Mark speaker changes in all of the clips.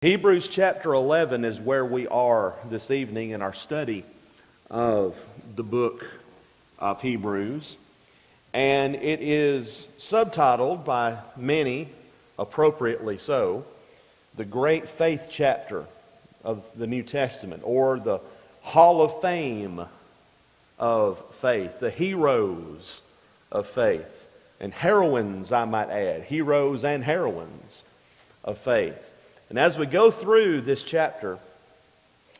Speaker 1: Hebrews chapter 11 is where we are this evening in our study of the book of Hebrews. And it is subtitled by many, appropriately so, the Great Faith chapter of the New Testament, or the Hall of Fame of faith, the heroes of faith, and heroines, I might add, heroes and heroines of faith. And as we go through this chapter,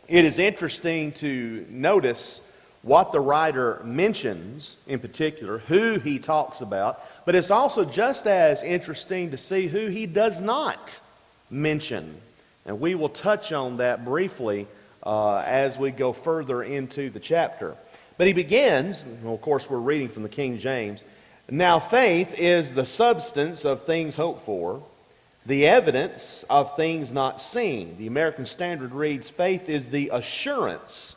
Speaker 1: it is interesting to notice what the writer mentions in particular, who he talks about, but it's also just as interesting to see who he does not mention. And we will touch on that briefly as we go further into the chapter. But he begins, well, of course we're reading from the King James, "Now faith is the substance of things hoped for, the evidence of things not seen." The American Standard reads, "Faith is the assurance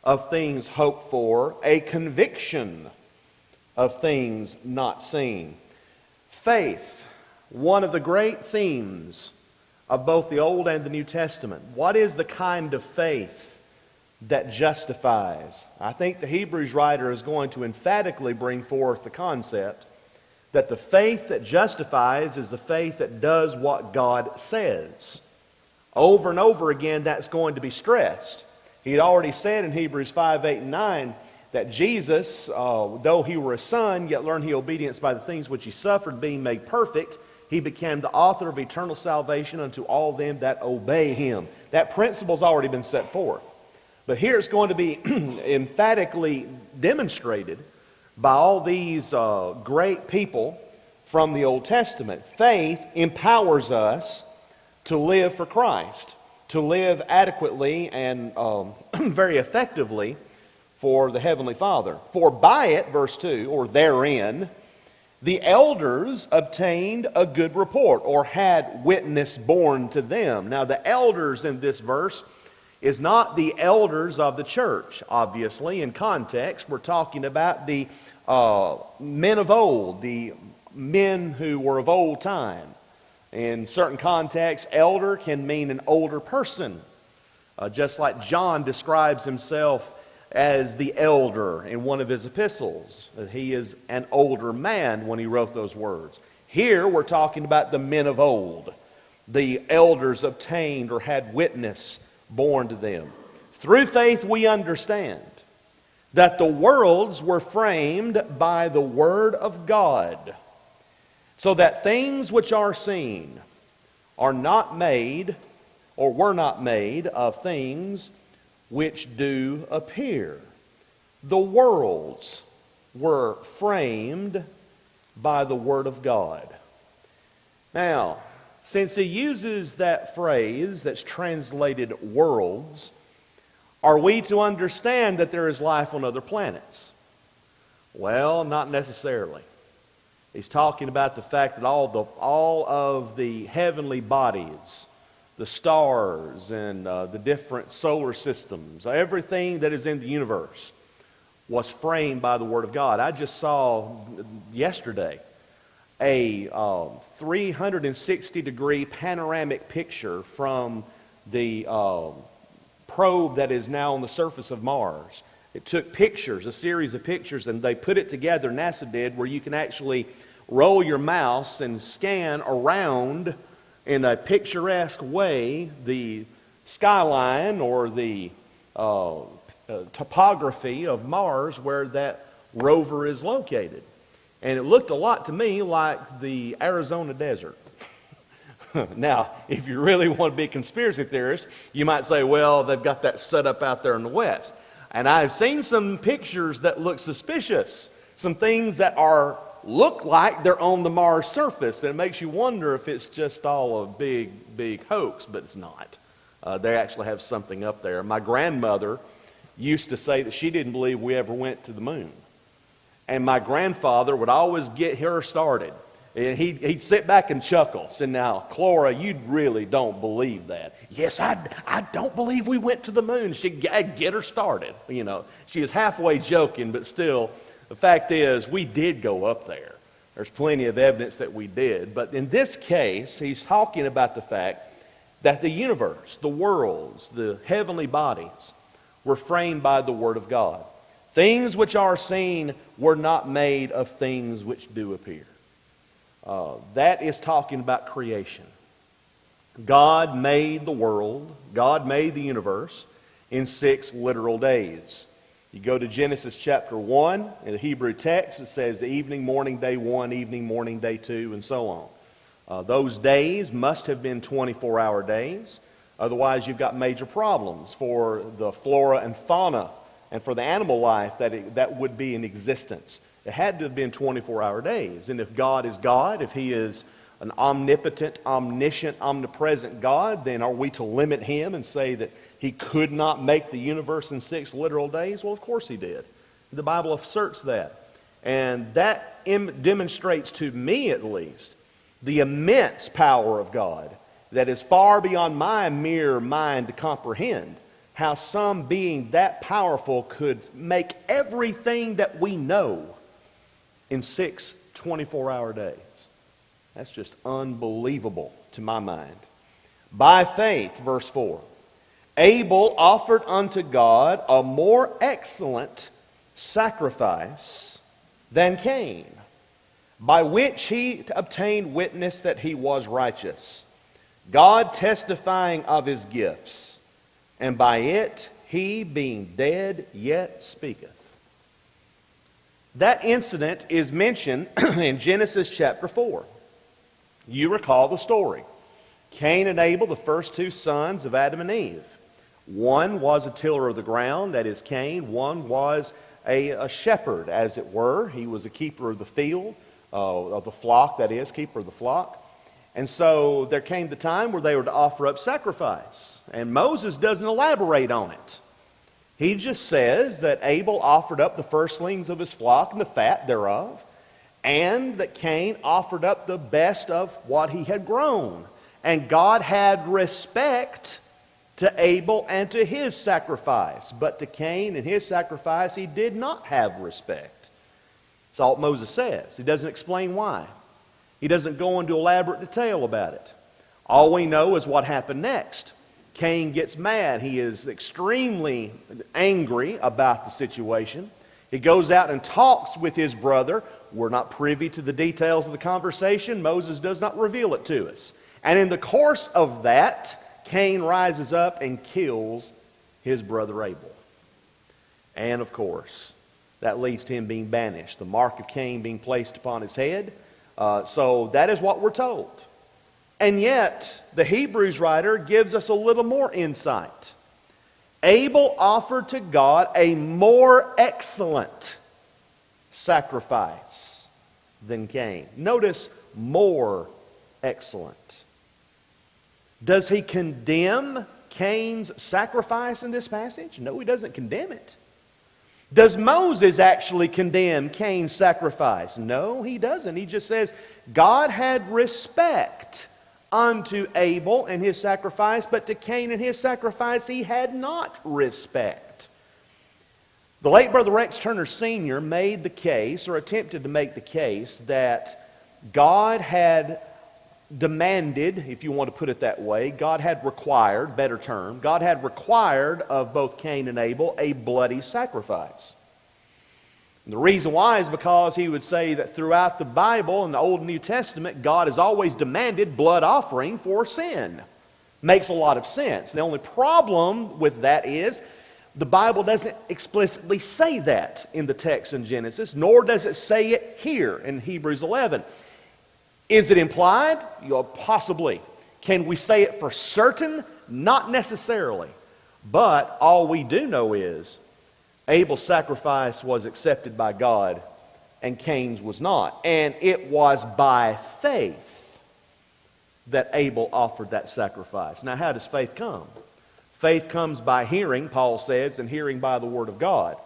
Speaker 1: of things hoped for, a conviction of things not seen." Faith, one of the great themes of both the Old and the New Testament. What is the kind of faith that justifies? I think the Hebrews writer is going to emphatically bring forth the concept that the faith that justifies is the faith that does what God says. Over and over again, that's going to be stressed. He had already said in Hebrews 5, 8, and 9 that Jesus, though he were a son, yet learned he obedience by the things which he suffered, being made perfect, he became the author of eternal salvation unto all them that obey him. That principle's already been set forth. But here it's going to be emphatically demonstrated by all these great people from the Old Testament. Faith empowers us to live for Christ, to live adequately and very effectively for the Heavenly Father. "For by it," verse 2, or therein, "the elders obtained a good report," or had witness borne to them. Now the elders in this verse is not the elders of the church. Obviously, in context, we're talking about the men of old, the men who were of old time. In certain contexts, elder can mean an older person, just like John describes himself as the elder in one of his epistles. He is an older man when he wrote those words. Here we're talking about the men of old. The elders obtained or had witness born to them. Through faith we understand that the worlds were framed by the Word of God, so that things which are seen are not made, or were not made, of things which do appear. The worlds were framed by the Word of God. Now, since he uses that phrase that's translated worlds, are we to understand that there is life on other planets? Well, not necessarily. He's talking about the fact that all of the heavenly bodies, the stars and the different solar systems, everything that is in the universe was framed by the Word of God. I just saw yesterday a 360-degree panoramic picture from the probe that is now on the surface of Mars. It took pictures, a series of pictures, and they put it together, NASA did, where you can actually roll your mouse and scan around in a picturesque way the skyline or the topography of Mars where that rover is located. And it looked a lot to me like the Arizona desert. Now, if you really want to be a conspiracy theorist, you might say, well, they've got that set up out there in the west. And I've seen some pictures that look suspicious, some things that look like they're on the Mars surface. And it makes you wonder if it's just all a big hoax, but it's not. They actually have something up there. My grandmother used to say that she didn't believe we ever went to the moon. And my grandfather would always get her started. And he'd sit back and chuckle. Say, "Now, Clora, you really don't believe that." "Yes, I don't believe we went to the moon." She'd get her started. You know, she was halfway joking, but still, the fact is, we did go up there. There's plenty of evidence that we did. But in this case, he's talking about the fact that the universe, the worlds, the heavenly bodies were framed by the Word of God. Things which are seen were not made of things which do appear. That is talking about creation. God made the world, God made the universe in 6 literal days. You go to Genesis chapter 1, in the Hebrew text, it says the evening, morning, day 1, evening, morning, day 2, and so on. Those days must have been 24-hour days. Otherwise, you've got major problems for the flora and fauna and for the animal life that would be in existence. It had to have been 24-hour days. And if God is God, if He is an omnipotent, omniscient, omnipresent God, then are we to limit Him and say that He could not make the universe in 6 literal days? Well, of course He did. The Bible asserts that. And that demonstrates to me, at least, the immense power of God that is far beyond my mere mind to comprehend. How some being that powerful could make everything that we know in 6 24-hour days. That's just unbelievable to my mind. By faith, verse 4, Abel offered unto God a more excellent sacrifice than Cain, by which he obtained witness that he was righteous, God testifying of his gifts, and by it he, being dead, yet speaketh. That incident is mentioned in Genesis chapter 4. You recall the story. Cain and Abel, the first 2 sons of Adam and Eve. One was a tiller of the ground, that is Cain. One was a shepherd, as it were. He was a keeper of the field, of the flock, that is, keeper of the flock. And so there came the time where they were to offer up sacrifice. And Moses doesn't elaborate on it. He just says that Abel offered up the firstlings of his flock and the fat thereof, and that Cain offered up the best of what he had grown. And God had respect to Abel and to his sacrifice. But to Cain and his sacrifice, he did not have respect. That's all Moses says. He doesn't explain why. He doesn't go into elaborate detail about it. All we know is what happened next. Cain gets mad. He is extremely angry about the situation. He goes out and talks with his brother. We're not privy to the details of the conversation. Moses does not reveal it to us. And in the course of that, Cain rises up and kills his brother Abel. And of course, that leads to him being banished, the mark of Cain being placed upon his head. So that is what we're told. And yet, the Hebrews writer gives us a little more insight. Abel offered to God a more excellent sacrifice than Cain. Notice, more excellent. Does he condemn Cain's sacrifice in this passage? No, he doesn't condemn it. Does Moses actually condemn Cain's sacrifice? No, he doesn't. He just says, God had respect unto Abel and his sacrifice, but to Cain and his sacrifice he had not respect. The late Brother Rex Turner Sr. made the case, or attempted to make the case, that God had demanded, if you want to put it that way, God had required, better term, God had required of both Cain and Abel a bloody sacrifice. And the reason why is because he would say that throughout the Bible, in the Old and New Testament, God has always demanded blood offering for sin. Makes a lot of sense. The only problem with that is the Bible doesn't explicitly say that in the text in Genesis, nor does it say it here in Hebrews 11. Is it implied? Possibly. Can we say it for certain? Not necessarily. But all we do know is Abel's sacrifice was accepted by God and Cain's was not. And it was by faith that Abel offered that sacrifice. Now, how does faith come? Faith comes by hearing, Paul says, and hearing by the Word of God.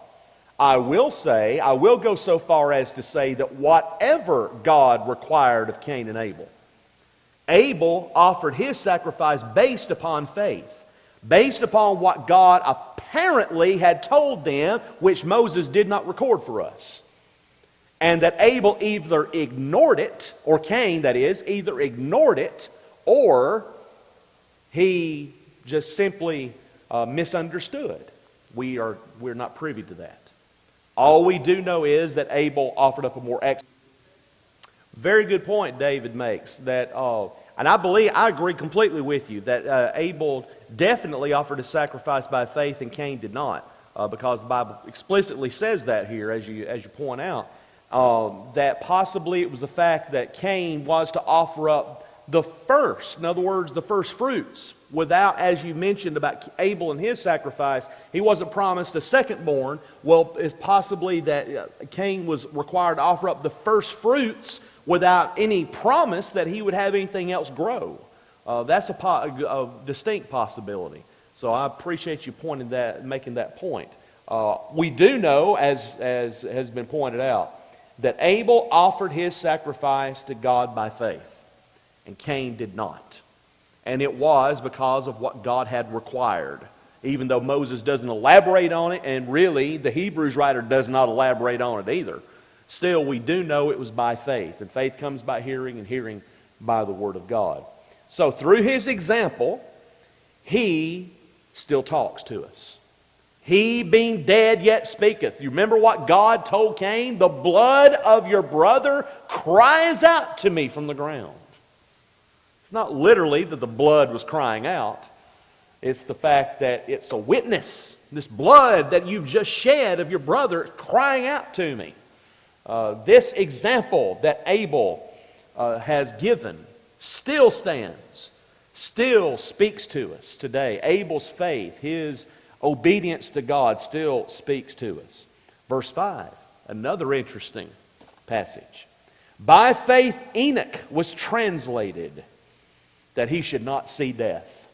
Speaker 1: I will go so far as to say that whatever God required of Cain and Abel, Abel offered his sacrifice based upon faith, based upon what God apparently had told them, which Moses did not record for us. And that Abel either ignored it, or Cain, that is, either ignored it or He just simply misunderstood. We're not privy to that. All we do know is that Abel offered up a more excellent. Very good point David makes. That, and I agree completely with you that Abel definitely offered a sacrifice by faith and Cain did not, because the Bible explicitly says that here, as you point out, that possibly it was the fact that Cain was to offer up the first, in other words, the first fruits, without, as you mentioned about Abel and his sacrifice, he wasn't promised a secondborn. Well, it's possibly that Cain was required to offer up the first fruits without any promise that he would have anything else grow. That's a distinct possibility. So I appreciate you making that point. We do know, as has been pointed out, that Abel offered his sacrifice to God by faith, and Cain did not. And it was because of what God had required. Even though Moses doesn't elaborate on it, and really the Hebrews writer does not elaborate on it either, still we do know it was by faith. And faith comes by hearing, and hearing by the Word of God. So through his example, he still talks to us. He being dead yet speaketh. You remember what God told Cain? The blood of your brother cries out to me from the ground. It's not literally that the blood was crying out. It's the fact that it's a witness. This blood that you've just shed of your brother crying out to me. This example that Abel has given still stands, still speaks to us today. Abel's faith, his obedience to God still speaks to us. Verse 5, another interesting passage. By faith Enoch was translated that he should not see death,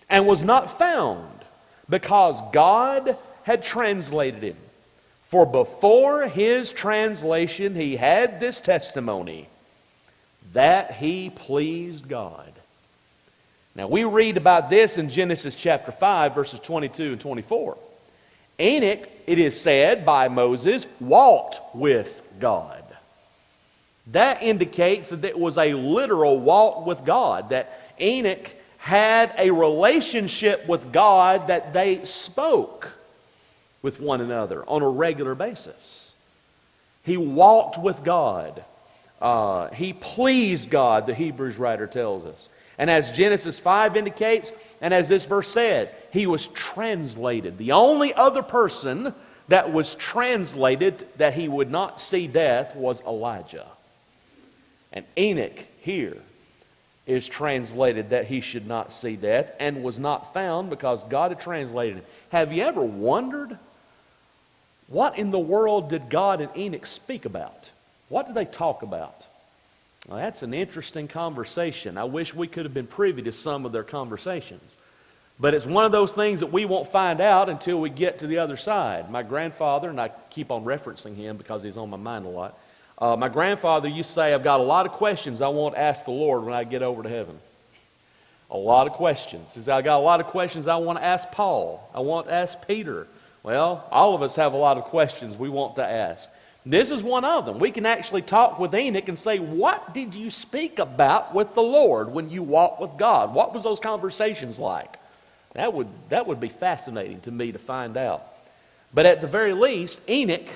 Speaker 1: and was not found, because God had translated him. For before his translation he had this testimony, that he pleased God. Now we read about this in Genesis chapter 5, verses 22 and 24. Enoch, it is said by Moses, walked with God. That indicates that it was a literal walk with God, that Enoch had a relationship with God, that they spoke with one another on a regular basis. He walked with God. He pleased God, the Hebrews writer tells us. And as Genesis 5 indicates, and as this verse says, he was translated. The only other person that was translated that he would not see death was Elijah. And Enoch here is translated that he should not see death, and was not found because God had translated him. Have you ever wondered, what in the world did God and Enoch speak about? What did they talk about? Well, that's an interesting conversation. I wish we could have been privy to some of their conversations. But it's one of those things that we won't find out until we get to the other side. My grandfather, and I keep on referencing him because he's on my mind a lot. My grandfather used to say, I've got a lot of questions I want to ask the Lord when I get over to heaven. A lot of questions. He said, I got a lot of questions I want to ask Paul. I want to ask Peter. Well, all of us have a lot of questions we want to ask. This is one of them. We can actually talk with Enoch and say, what did you speak about with the Lord when you walked with God? What was those conversations like? That would be fascinating to me to find out. But at the very least, Enoch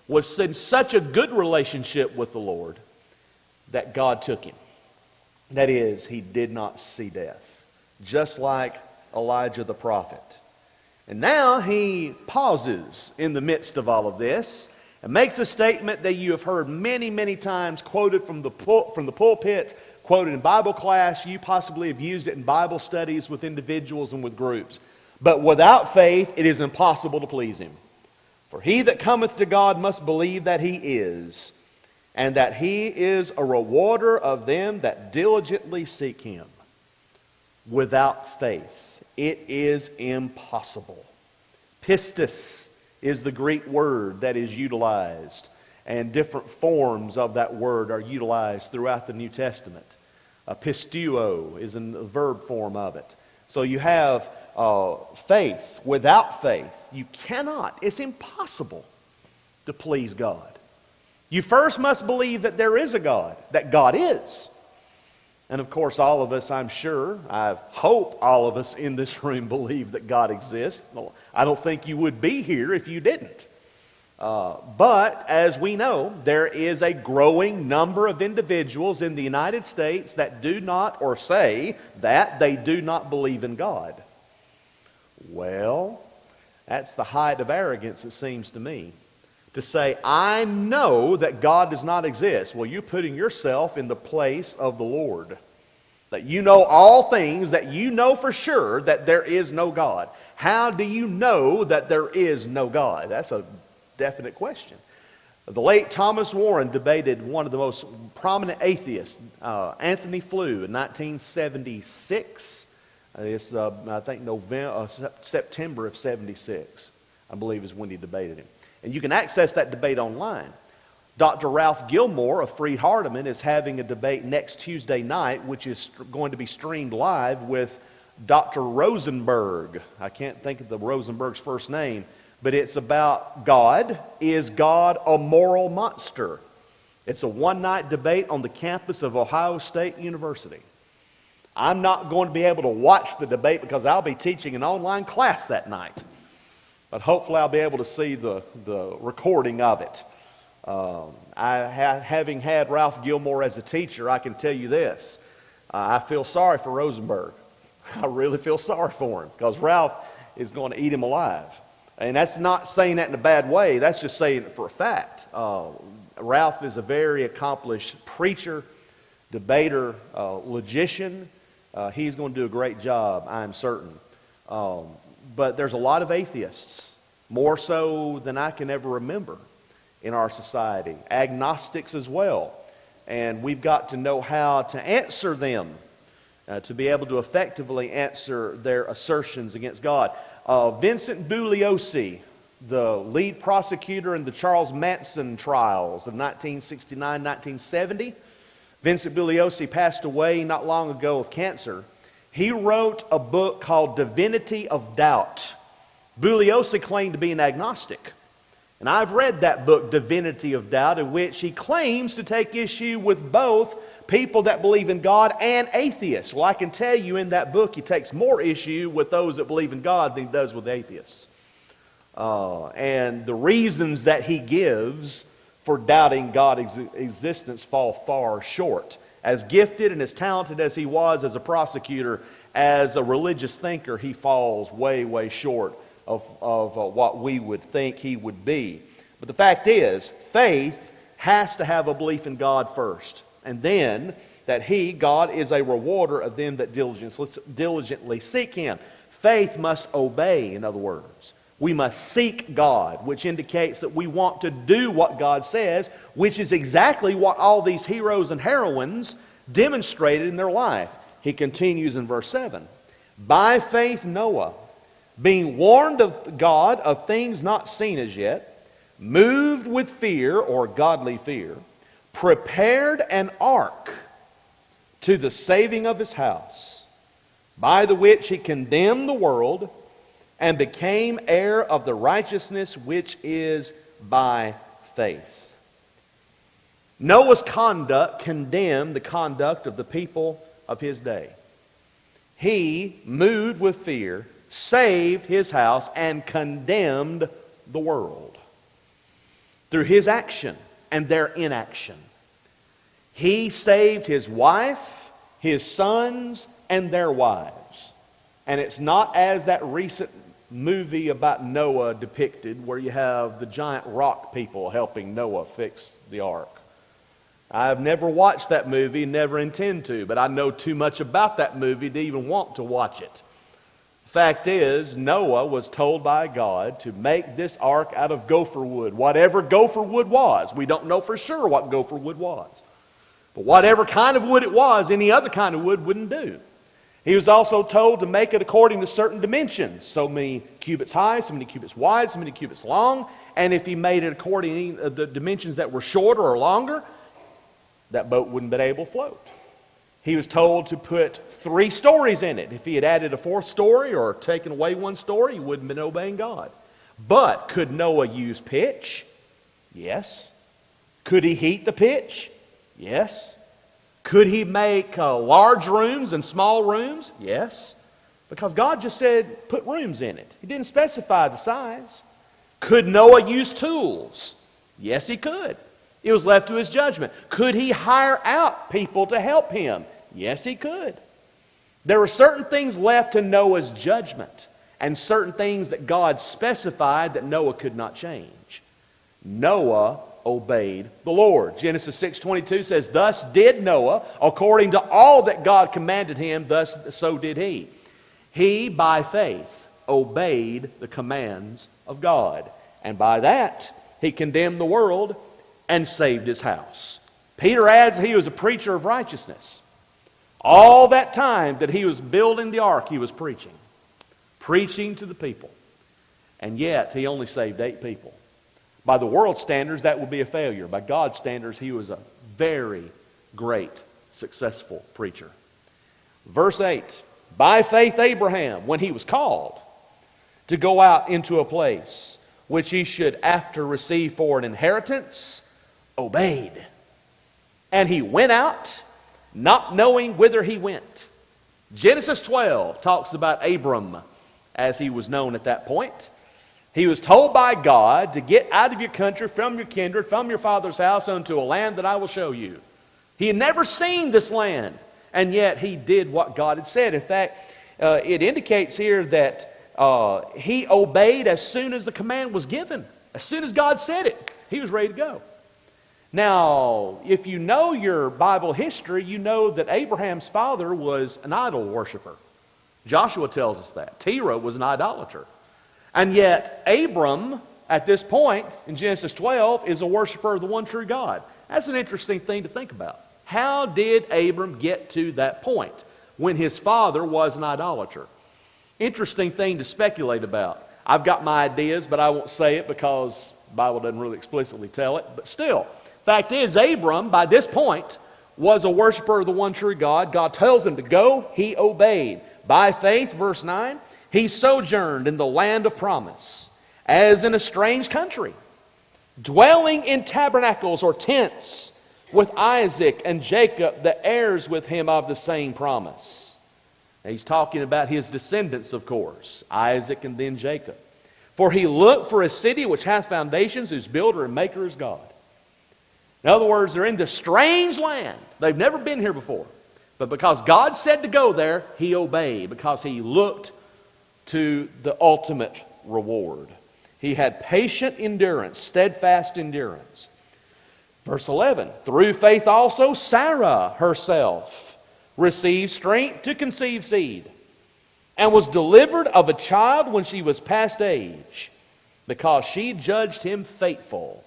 Speaker 1: was in such a good relationship with the Lord that God took him. That is, he did not see death, just like Elijah the prophet. And now he pauses in the midst of all of this and makes a statement that you have heard many, many times quoted from the pulpit, quoted in Bible class. You possibly have used it in Bible studies with individuals and with groups. But without faith, it is impossible to please him. For he that cometh to God must believe that he is, and that he is a rewarder of them that diligently seek him. Without faith, it is impossible. Pistis is the Greek word that is utilized, and different forms of that word are utilized throughout the New Testament. Pistuo is a verb form of it. So you have faith. Without faith, you cannot, it's impossible to please God. You first must believe that there is a God, that God is. And of course, all of us, I'm sure, I hope all of us in this room believe that God exists. Well, I don't think you would be here if you didn't. But as we know, there is a growing number of individuals in the United States that do not, or say that they do not believe in God. Well, that's the height of arrogance, it seems to me. To say, I know that God does not exist. Well, you're putting yourself in the place of the Lord. That you know all things, that you know for sure that there is no God. How do you know that there is no God? That's a definite question. The late Thomas Warren debated one of the most prominent atheists, Anthony Flew, in 1976. It's, I think, September of 76, I believe, is when he debated him. And you can access that debate online. Dr. Ralph Gilmore of Freed Hardeman is having a debate next Tuesday night, which is going to be streamed live with Dr. Rosenberg. I can't think of the Rosenberg's first name, but it's about God. Is God a moral monster? It's a one-night debate on the campus of Ohio State University. I'm not going to be able to watch the debate because I'll be teaching an online class that night. But hopefully I'll be able to see the recording of it. Having had Ralph Gilmore as a teacher, I can tell you this. I feel sorry for Rosenberg. I really feel sorry for him because Ralph is going to eat him alive. And that's not saying that in a bad way. That's just saying it for a fact. Ralph is a very accomplished preacher, debater, logician. He's going to do a great job, I'm certain. But there's a lot of atheists, more so than I can ever remember in our society. Agnostics as well. And we've got to know how to answer them, to be able to effectively answer their assertions against God. Vincent Bugliosi, the lead prosecutor in the Charles Manson trials of 1969-1970, Vincent Bugliosi passed away not long ago of cancer. He wrote a book called Divinity of Doubt. Bugliosi claimed to be an agnostic. And I've read that book, Divinity of Doubt, in which he claims to take issue with both people that believe in God and atheists. Well, I can tell you in that book he takes more issue with those that believe in God than he does with atheists. And the reasons that he gives for doubting God's existence fall far short. As gifted and as talented as he was as a prosecutor, as a religious thinker, he falls way, way short of what we would think he would be. But the fact is, faith has to have a belief in God first. And then that God, is a rewarder of them that diligently seek him. Faith must obey, in other words. We must seek God, which indicates that we want to do what God says, which is exactly what all these heroes and heroines demonstrated in their life. He continues in verse 7. By faith Noah, being warned of God of things not seen as yet, moved with fear or godly fear, prepared an ark to the saving of his house, by the which he condemned the world and became heir of the righteousness which is by faith. Noah's conduct condemned the conduct of the people of his day. He, moved with fear, saved his house and condemned the world through his action and their inaction. He saved his wife, his sons, and their wives. And it's not as that recent movie about Noah depicted, where you have the giant rock people helping Noah fix the ark. I've never watched that movie, never intend to, but I know too much about that movie to even want to watch it. Fact is, Noah was told by God to make this ark out of gopher wood, whatever gopher wood was. We don't know for sure what gopher wood was. But whatever kind of wood it was, any other kind of wood wouldn't do. He was also told to make it according to certain dimensions. So many cubits high, so many cubits wide, so many cubits long. And if he made it according to the dimensions that were shorter or longer, that boat wouldn't be able to float. He was told to put 3 stories in it. If he had added a 4th story or taken away 1 story, he wouldn't have been obeying God. But could Noah use pitch? Yes. Could he heat the pitch? Yes. Could he make large rooms and small rooms? Yes, because God just said put rooms in it. He didn't specify the size. Could Noah use tools? Yes, he could. It was left to his judgment. Could he hire out people to help him? Yes, he could. There were certain things left to Noah's judgment and certain things that God specified that Noah could not change. Noah obeyed the Lord. Genesis 6:22 says, "Thus did Noah, according to all that God commanded him, thus so did he." He, by faith, obeyed the commands of God. And by that, he condemned the world and saved his house. Peter adds he was a preacher of righteousness. All that time that he was building the ark, he was preaching to the people. And yet, he only saved 8 people. By the world standards, that would be a failure. By God's standards, he was a very great, successful preacher. Verse 8, by faith Abraham, when he was called to go out into a place which he should after receive for an inheritance, obeyed. And he went out, not knowing whither he went. Genesis 12 talks about Abram, as he was known at that point. He was told by God to get out of your country, from your kindred, from your father's house, unto a land that I will show you. He had never seen this land, and yet he did what God had said. In fact, it indicates here that he obeyed as soon as the command was given. As soon as God said it, he was ready to go. Now, if you know your Bible history, you know that Abraham's father was an idol worshiper. Joshua tells us that. Terah was an idolater. And yet, Abram, at this point in Genesis 12, is a worshiper of the one true God. That's an interesting thing to think about. How did Abram get to that point when his father was an idolater? Interesting thing to speculate about. I've got my ideas, but I won't say it because the Bible doesn't really explicitly tell it. But still, fact is, Abram, by this point, was a worshiper of the one true God. God tells him to go. He obeyed. By faith, verse 9, he sojourned in the land of promise, as in a strange country, dwelling in tabernacles or tents with Isaac and Jacob, the heirs with him of the same promise. Now, he's talking about his descendants, of course, Isaac and then Jacob. For he looked for a city which hath foundations, whose builder and maker is God. In other words, they're in this strange land. They've never been here before. But because God said to go there, he obeyed, because he looked to the ultimate reward. He had patient endurance, steadfast endurance. Verse 11, through faith also Sarah herself received strength to conceive seed, and was delivered of a child when she was past age, because she judged him faithful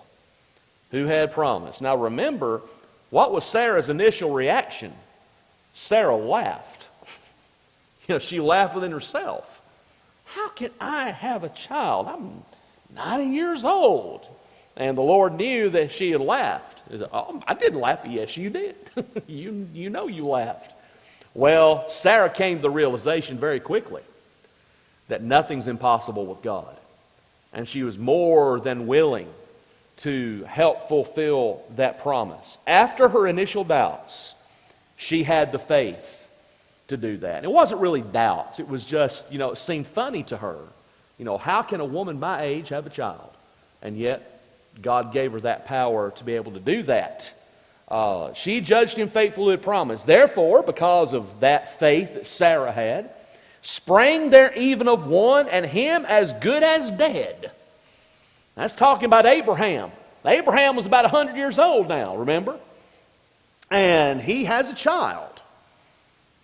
Speaker 1: who had promised. Now remember, what was Sarah's initial reaction? Sarah laughed. She laughed within herself. How can I have a child? I'm 90 years old. And the Lord knew that she had laughed. He said, oh, I didn't laugh. Yes, you did. you know you laughed. Well, Sarah came to the realization very quickly that nothing's impossible with God. And she was more than willing to help fulfill that promise. After her initial doubts, she had the faith to do that. It wasn't really doubts. It was just, it seemed funny to her. How can a woman my age have a child? And yet, God gave her that power to be able to do that. She judged him faithful who had promised. Therefore, because of that faith that Sarah had, sprang there even of one, and him as good as dead. That's talking about Abraham. Abraham was about 100 years old now, remember? And he has a child.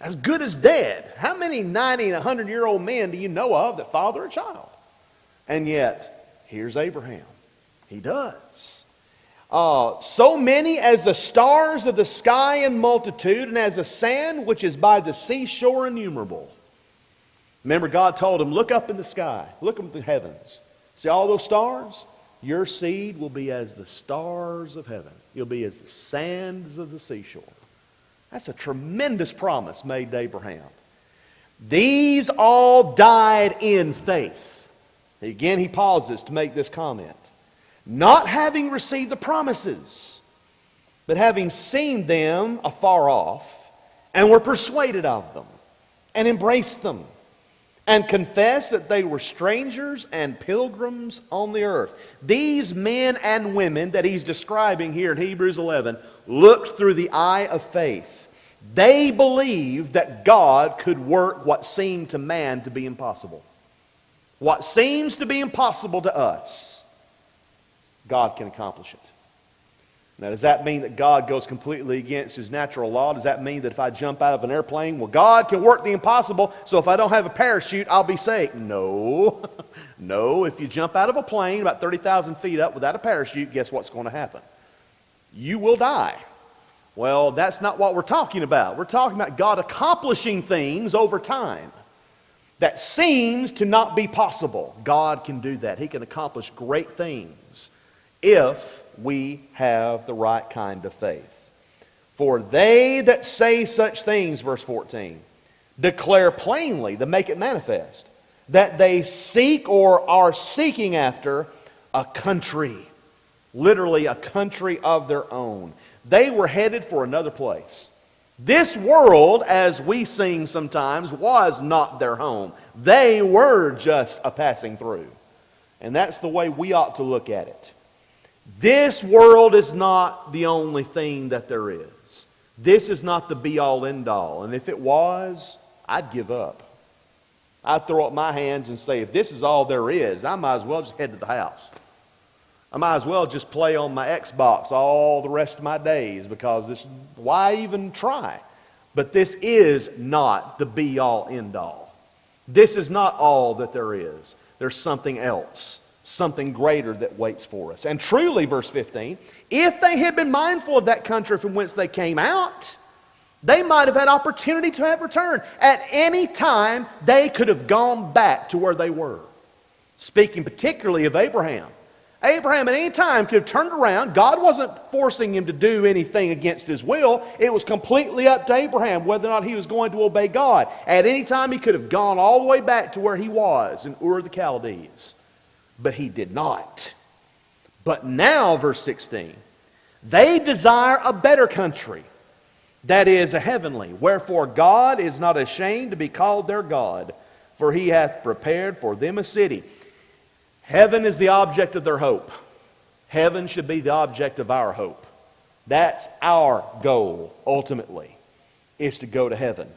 Speaker 1: As good as dead. How many 90 and 100-year-old men do you know of that father a child? And yet, here's Abraham. He does. So many as the stars of the sky in multitude, and as the sand which is by the seashore innumerable. Remember, God told him, look up in the sky. Look up at the heavens. See all those stars? Your seed will be as the stars of heaven. You'll be as the sands of the seashore. That's a tremendous promise made to Abraham. These all died in faith. Again, he pauses to make this comment. Not having received the promises, But having seen them afar off, and were persuaded of them, and embraced them, and confessed that they were strangers and pilgrims on the earth. These men and women that he's describing here in Hebrews 11 looked through the eye of faith. They believed that God could work what seemed to man to be impossible. What seems to be impossible to us, God can accomplish it. Now, does that mean that God goes completely against His natural law? Does that mean that if I jump out of an airplane, well, God can work the impossible, so if I don't have a parachute, I'll be safe? No. No, if you jump out of a plane about 30,000 feet up without a parachute, guess what's going to happen? You will die. Well, that's not what we're talking about. We're talking about God accomplishing things over time that seems to not be possible. God can do that. He can accomplish great things if we have the right kind of faith. For they that say such things, verse 14, declare plainly, to make it manifest, that they seek or are seeking after a country. Literally a country of their own. They were headed for another place. This world, as we sing sometimes, was not their home. They were just a passing through. And that's the way we ought to look at it. This world is not the only thing that there is. This is not the be-all, end-all. And if it was, I'd give up. I'd throw up my hands and say, if this is all there is, I might as well just head to the house. I might as well just play on my Xbox all the rest of my days, because why even try? But this is not the be-all, end-all. This is not all that there is. There's something else. Something greater that waits for us. And truly, verse 15, if they had been mindful of that country from whence they came out, they might have had opportunity to have returned. At any time, they could have gone back to where they were. Speaking particularly of Abraham. Abraham at any time could have turned around. God wasn't forcing him to do anything against his will. It was completely up to Abraham whether or not he was going to obey God. At any time, he could have gone all the way back to where he was in Ur of the Chaldees. But he did not. But now, verse 16, they desire a better country, that is, a heavenly. Wherefore God is not ashamed to be called their God, for He hath prepared for them a city. Heaven is the object of their hope. Heaven should be the object of our hope. That's our goal, ultimately, is to go to heaven.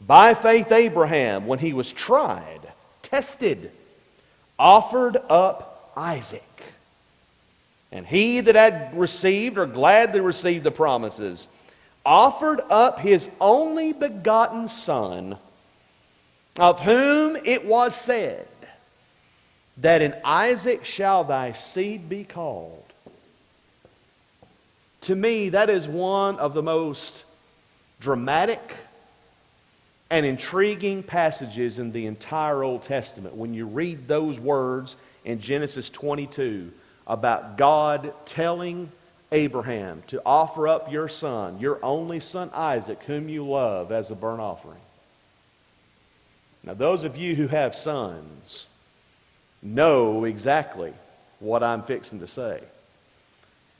Speaker 1: By faith Abraham, when he was tried, tested, offered up Isaac. And he that had received, or gladly received the promises, offered up his only begotten Son, of whom it was said, that in Isaac shall thy seed be called. To me, that is one of the most dramatic and intriguing passages in the entire Old Testament. When you read those words in Genesis 22 about God telling Abraham to offer up your son, your only son Isaac, whom you love, as a burnt offering. Now, those of you who have sons know exactly what I'm fixing to say.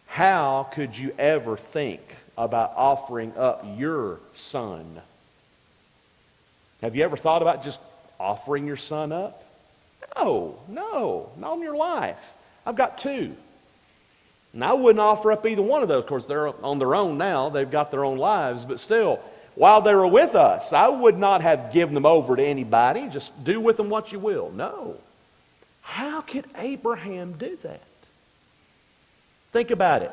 Speaker 1: How could you ever think about offering up your son? Have you ever thought about just offering your son up? No, not in your life. I've got two. And I wouldn't offer up either one of those. Of course, they're on their own now. They've got their own lives. But still, while they were with us, I would not have given them over to anybody. Just do with them what you will. No. How could Abraham do that? Think about it.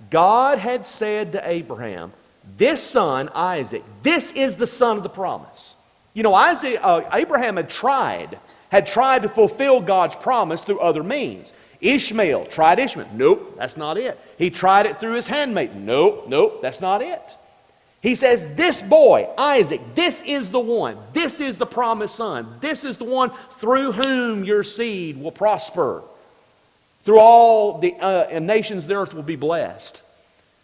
Speaker 1: God had said to Abraham, this son, Isaac, this is the son of the promise. You know, Abraham had tried to fulfill God's promise through other means. Ishmael, tried Ishmael. Nope, that's not it. He tried it through his handmaid. Nope, that's not it. He says, this boy, Isaac, this is the one. This is the promised son. This is the one through whom your seed will prosper. Through all the nations of the earth will be blessed.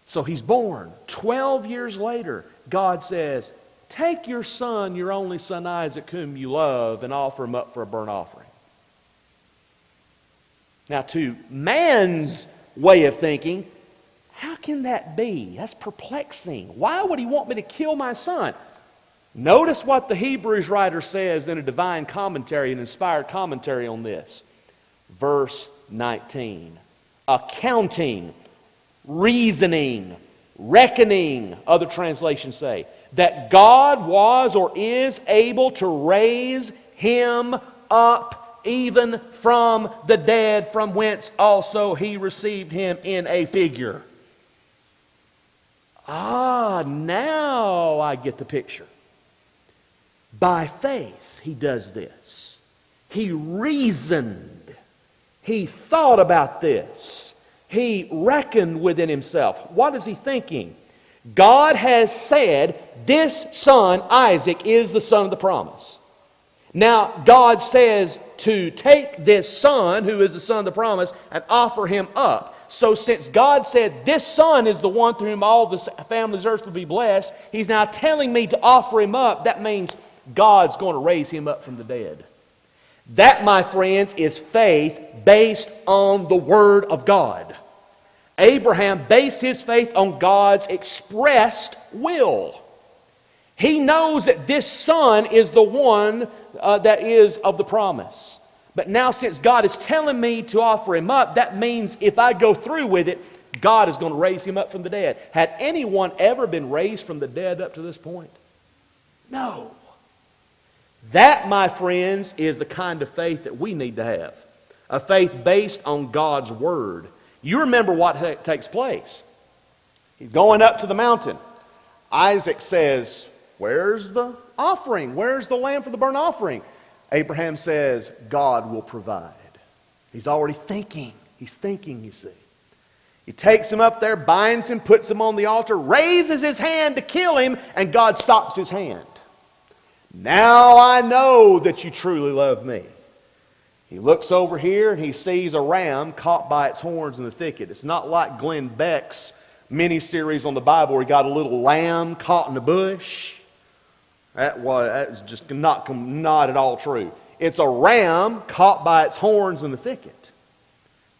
Speaker 1: So he's born. 12 years later, God says, take your son, your only son Isaac, whom you love, and offer him up for a burnt offering. Now, to man's way of thinking, How can that be? That's perplexing. Why would he want me to kill my son? Notice what the Hebrews writer says in a divine commentary, an inspired commentary on this. Verse 19. Accounting, reasoning, reckoning, other translations say, that God was or is able to raise him up even from the dead, from whence also he received him in a figure. Now I get the picture. By faith he does this. He reasoned. He thought about this. He reckoned within himself. What is he thinking? God has said this son, Isaac, is the son of the promise. Now, God says to take this son, who is the son of the promise, and offer him up. So since God said this son is the one through whom all the families of earth will be blessed, he's now telling me to offer him up. That means God's going to raise him up from the dead. That, my friends, is faith based on the Word of God. Abraham based his faith on God's expressed will. He knows that this son is the one that is of the promise. But now since God is telling me to offer him up, that means if I go through with it, God is going to raise him up from the dead. Had anyone ever been raised from the dead up to this point? No. That, my friends, is the kind of faith that we need to have. A faith based on God's Word. You remember what takes place. He's going up to the mountain. Isaac says, "Where's the offering? Where's the lamb for the burnt offering?" Abraham says, "God will provide." He's already thinking. He's thinking, you see. He takes him up there, binds him, puts him on the altar, raises his hand to kill him, and God stops his hand. "Now I know that you truly love me." He looks over here and he sees a ram caught by its horns in the thicket. It's not like Glenn Beck's mini-series on the Bible where he got a little lamb caught in the bush. That's just not at all true. It's a ram caught by its horns in the thicket.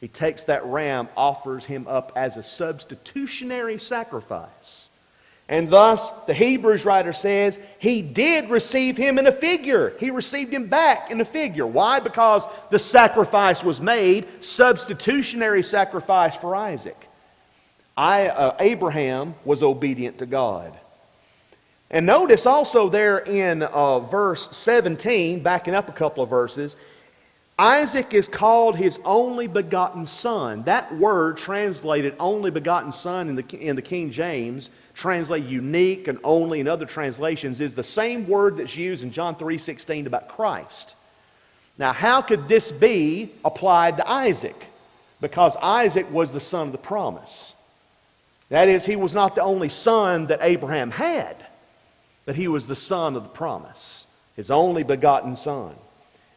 Speaker 1: He takes that ram, offers him up as a substitutionary sacrifice. And thus, the Hebrews writer says, he did receive him in a figure. He received him back in a figure. Why? Because the sacrifice was made, substitutionary sacrifice for Isaac. Abraham was obedient to God. And notice also there in verse 17, backing up a couple of verses, Isaac is called his only begotten son. That word translated only begotten son in the King James, translated unique and only in other translations, is the same word that's used in John 3:16 about Christ. Now, how could this be applied to Isaac? Because Isaac was the son of the promise. That is, he was not the only son that Abraham had, but he was the son of the promise, his only begotten son.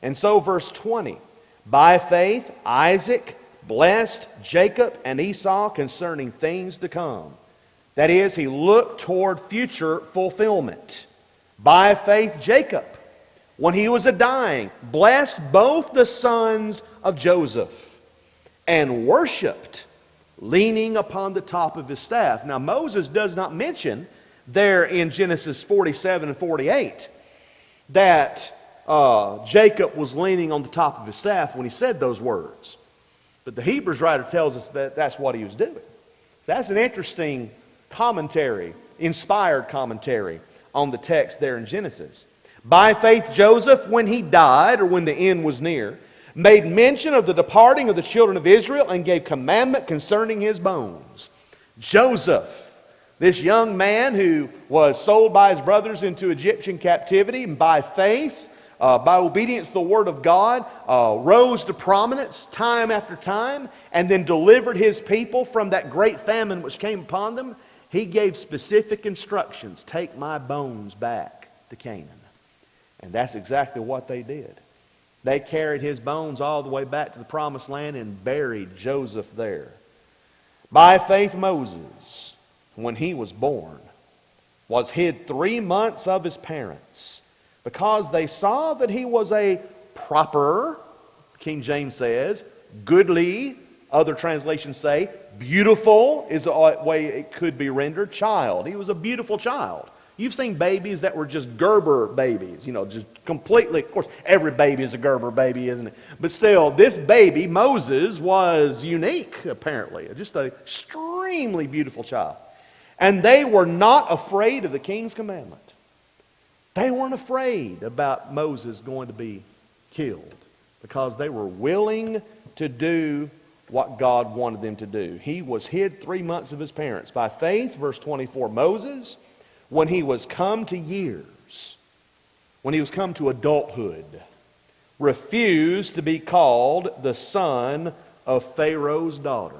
Speaker 1: And so verse 20, by faith Isaac blessed Jacob and Esau concerning things to come. That is, he looked toward future fulfillment. By faith Jacob, when he was dying, blessed both the sons of Joseph and worshipped, leaning upon the top of his staff. Now Moses does not mention there in Genesis 47 and 48 that Jacob was leaning on the top of his staff when he said those words. But the Hebrews writer tells us that that's what he was doing. That's an interesting commentary, inspired commentary on the text there in Genesis. By faith Joseph, when he died, or when the end was near, made mention of the departing of the children of Israel and gave commandment concerning his bones. Joseph, this young man who was sold by his brothers into Egyptian captivity, and by faith, by obedience to the Word of God, rose to prominence time after time, and then delivered his people from that great famine which came upon them. He gave specific instructions: take my bones back to Canaan. And that's exactly what they did. They carried his bones all the way back to the promised land and buried Joseph there. By faith Moses, when he was born, was hid 3 months of his parents, because they saw that he was a proper, King James says, goodly Other translations say beautiful is a way it could be rendered. Child. He was a beautiful child. You've seen babies that were just Gerber babies, just completely. Of course, every baby is a Gerber baby, isn't it? But still, this baby, Moses, was unique, apparently. Just an extremely beautiful child. And they were not afraid of the king's commandment. They weren't afraid about Moses going to be killed because they were willing to do what God wanted them to do. He was hid 3 months of his parents. By faith, verse 24, Moses, when he was come to years, when he was come to adulthood, refused to be called the son of Pharaoh's daughter,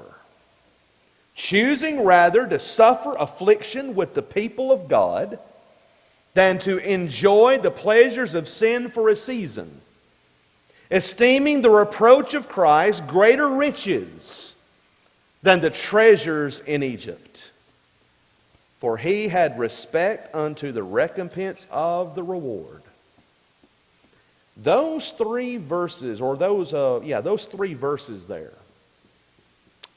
Speaker 1: choosing rather to suffer affliction with the people of God than to enjoy the pleasures of sin for a season, esteeming the reproach of Christ greater riches than the treasures in Egypt. For he had respect unto the recompense of the reward. Those three verses, those three verses there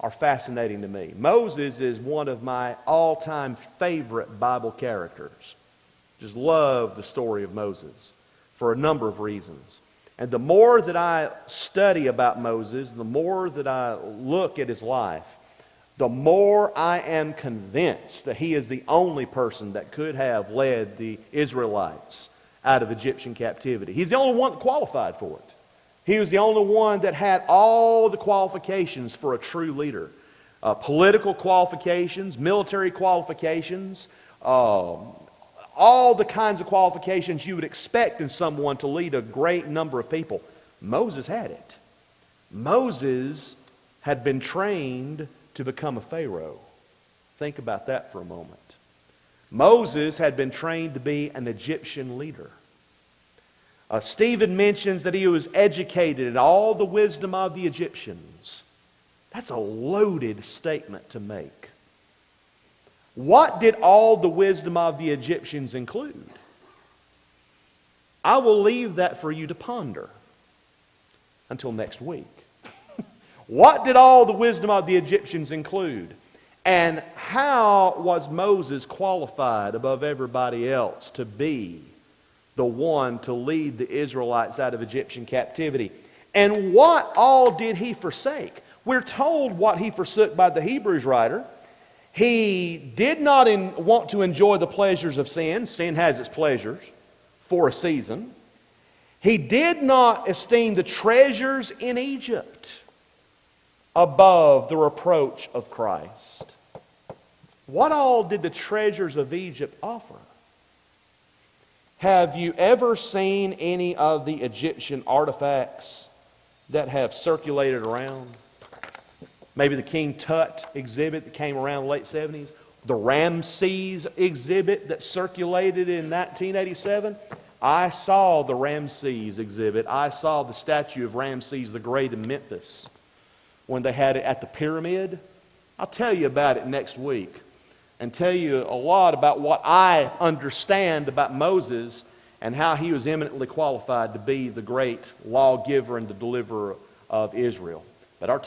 Speaker 1: are fascinating to me. Moses is one of my all-time favorite Bible characters. Just love the story of Moses for a number of reasons. And the more that I study about Moses, the more that I look at his life, the more I am convinced that he is the only person that could have led the Israelites out of Egyptian captivity. He's the only one that qualified for it. He was the only one that had all the qualifications for a true leader. Political qualifications, military qualifications, all the kinds of qualifications you would expect in someone to lead a great number of people. Moses had it. Moses had been trained to become a Pharaoh. Think about that for a moment. Moses had been trained to be an Egyptian leader. Stephen mentions that he was educated in all the wisdom of the Egyptians. That's a loaded statement to make. What did all the wisdom of the Egyptians include? I will leave that for you to ponder until next week. What did all the wisdom of the Egyptians include? And how was Moses qualified above everybody else to be the one to lead the Israelites out of Egyptian captivity? And what all did he forsake? We're told what he forsook by the Hebrews writer. He did not want to enjoy the pleasures of sin. Sin has its pleasures for a season. He did not esteem the treasures in Egypt above the reproach of Christ. What all did the treasures of Egypt offer? Have you ever seen any of the Egyptian artifacts that have circulated around? Maybe the King Tut exhibit that came around in the late 70s. The Ramses exhibit that circulated in 1987. I saw the Ramses exhibit. I saw the statue of Ramses the Great in Memphis when they had it at the pyramid. I'll tell you about it next week and tell you a lot about what I understand about Moses and how he was eminently qualified to be the great lawgiver and the deliverer of Israel. But our time